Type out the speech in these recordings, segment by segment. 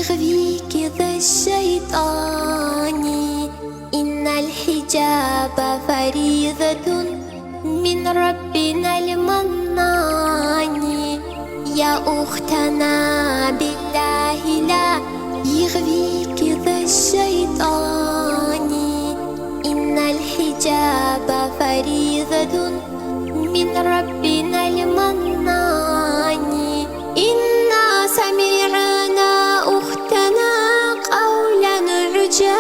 يغويك ذا الشيطان. إن الحجاب فريضة من ربنا المنان. يا أختنا بالله لا يغويك ذا الشيطان. إن الحجاب فريضة من ربنا المنان. إنا سمعنا أختنا قولا عجاب،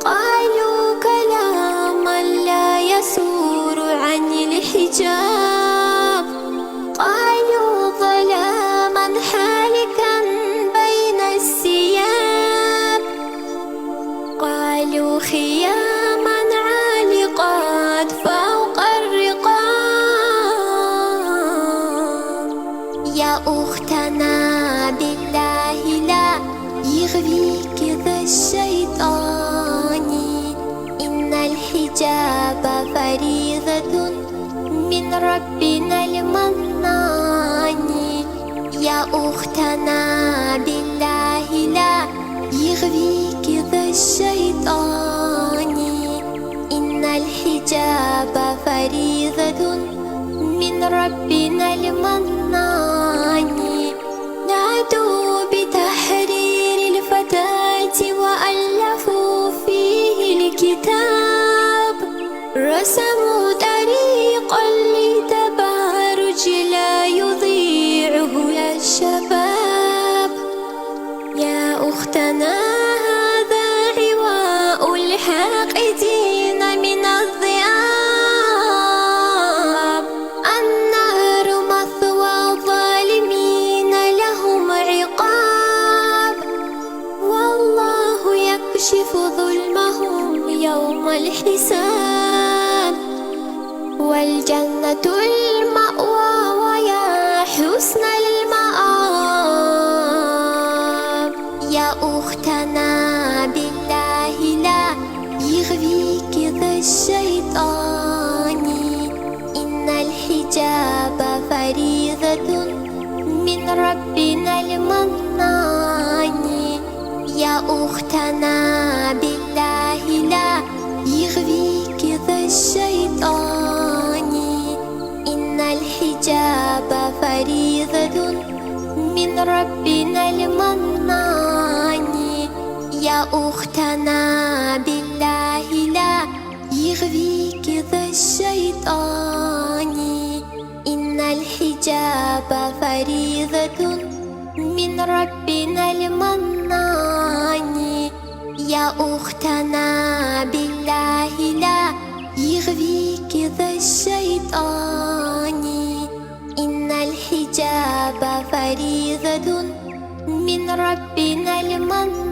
قالوا كلاما لا يسور عن الحجاب. قالوا ظلاما حالكا بين الثياب. قالوا خياما عالقات فوق الرقاب. يا أختنا بالله لا يغويك ذا الشيطان. إن الحجاب فريضة من ربنا المنان. يا أختنا بالله لا يغويك ذا الشيطان. إن الحجاب فريضة من ربنا المنان. نادوا بتحرير الفتاة وألفوا فيه الكتاب. رسموا طريقا لتبارج لا يضيعه للشباب. يا أختنا هذا عواء الحاقدين من الذئاب. النار مثوى الظالمين لهم عقاب. والله يكشف ظلمهم يوم الحساب. والجنة المأوى ويا حسن المآب. يا أختنا بالله لا يغويك ذا الشيطان. إن الحجاب فريضة من ربنا المنان. يا أختنا بالله لا يغويك ذا الشيطان. إن الحجاب فريضة من ربنا المنان. يا أختنا بالله لا يغويك ذا الشيطان. إن الحجاب فريضة من ربنا المنان. يا أختنا بالله لا يغويك ذا الشيطان. إن الحجاب فريضة من ربنا المنان.